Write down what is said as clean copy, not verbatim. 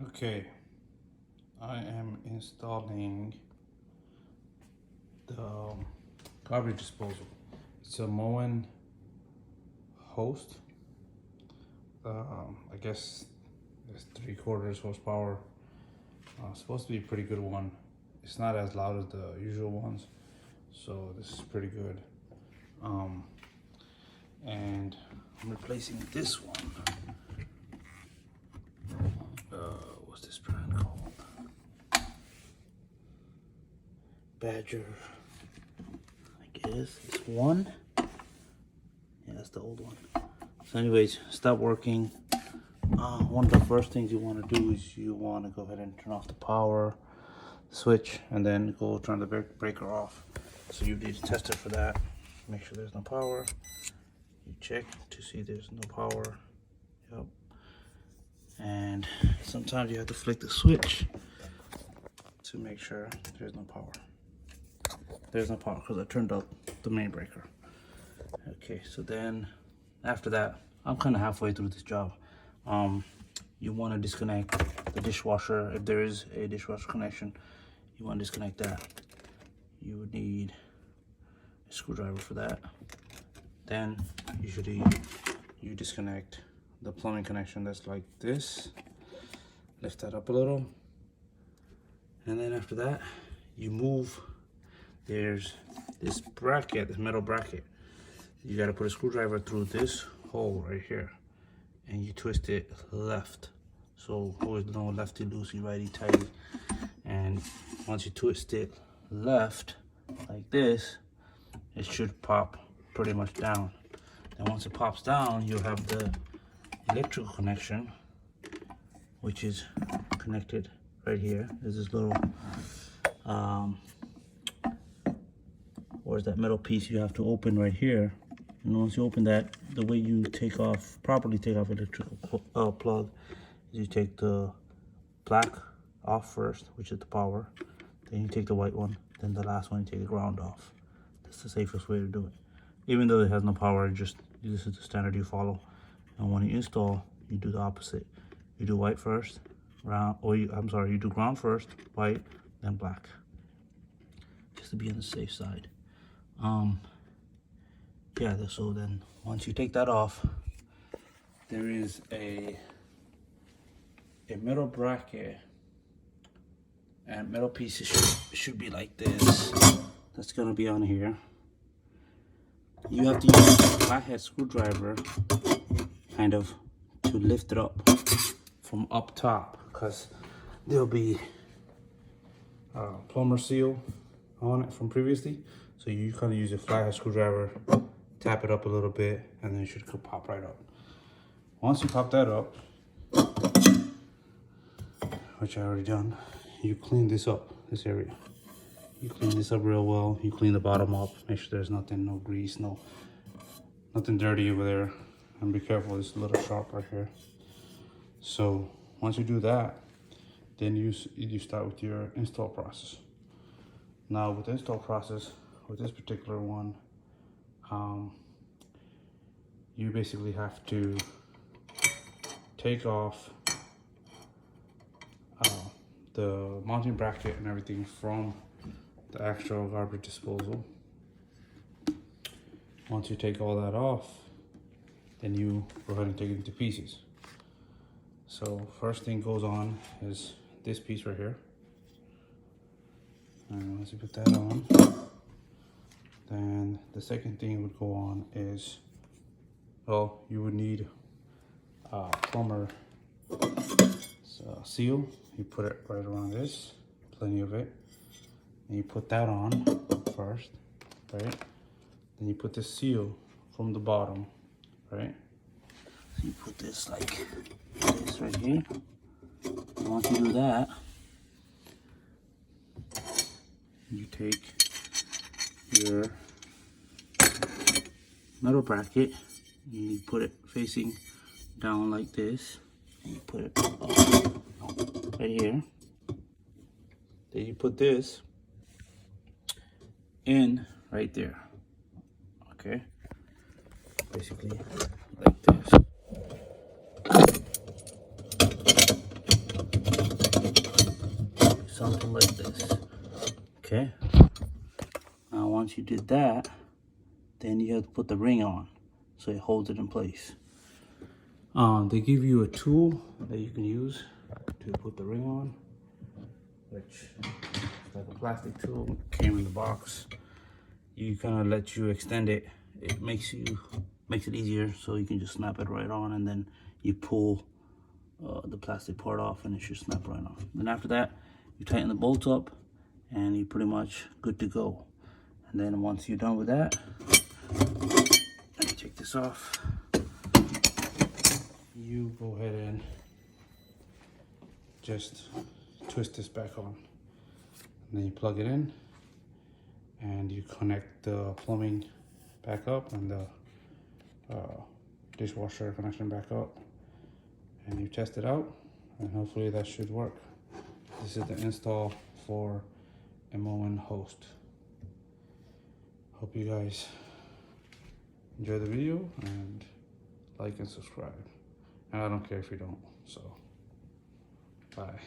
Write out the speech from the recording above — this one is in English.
Okay, I am installing the garbage disposal. It's a Moen Host. I guess it's 3/4 horsepower. Supposed to be a pretty good one. It's not as loud as the usual ones, so this is pretty good. And I'm replacing this one. What's this brand called? Badger, I guess. It's one. Yeah, that's the old one. So anyways, stop working. One of the first things you want to do is you want to go ahead and turn off the power switch and then go turn the breaker off. So you need to test it for that. Make sure there's no power. You check to see there's no power. Yep. And sometimes you have to flick the switch to make sure there's no power. There's no power because I turned up the main breaker. Okay, so then after that, I'm kind of halfway through this job. You want to disconnect the dishwasher. If there is a dishwasher connection, you want to disconnect that. You would need a screwdriver for that. Then usually you disconnect the plumbing connection that's like this. Lift that up a little. And then after that, you move. There's this bracket, this metal bracket. You got to put a screwdriver through this hole right here. And you twist it left. So always know lefty loosey, righty tighty. And once you twist it left, like this, it should pop pretty much down. And once it pops down, you'll have the electrical connection, which is connected right here. There's this little, where's that metal piece you have to open right here. And once you open that, the way you properly take off electrical plug is you take the black off first, which is the power. Then you take the white one. Then the last one, you take the ground off. That's the safest way to do it. Even though it has no power, this is the standard you follow. And when you install, you do the opposite. You do white first, you do ground first, white, then black. Just to be on the safe side. Yeah, so then once you take that off, there is a metal bracket and metal pieces should be like this. That's gonna be on here. You have to use a flathead screwdriver kind of to lift it up from up top, because there'll be plumber seal on it from previously. So you kind of use a flathead screwdriver, tap it up a little bit, and then it should pop right up. Once you pop that up, which I already done, you clean this up, this area. You clean this up real well. You clean the bottom up, make sure there's nothing, no grease, nothing dirty over there. And be careful, it's a little sharp right here. So once you do that, then you start with your install process. Now with the install process, with this particular one, you basically have to take off the mounting bracket and everything from the actual garbage disposal. Once you take all that off, then you go ahead and take it into pieces. So first thing goes on is this piece right here. And once you put that on, then the second thing would go on is, well, you would need a plumber seal. You put it right around this, plenty of it. And you put that on first, right? Then you put the seal from the bottom, right? So you put this like this right here. And once you do that, you take your metal bracket and you put it facing down like this, and you put it right here. Then you put this in right there. Okay, basically like this. on like this. Okay. Now once you did that, then you have to put the ring on so it holds it in place. They give you a tool that you can use to put the ring on, which is like a plastic tool, came in the box. You kind of let you extend it. It makes it easier, so you can just snap it right on, and then you pull the plastic part off and it should snap right on. Then after that, you tighten the bolts up and you're pretty much good to go. And then once you're done with that, let me take this off. You go ahead and just twist this back on. And then you plug it in and you connect the plumbing back up and the dishwasher connection back up. And you test it out and hopefully that should work. This is the install for a Moen Host. Hope you guys enjoy the video and like and subscribe. And I don't care if you don't, so bye.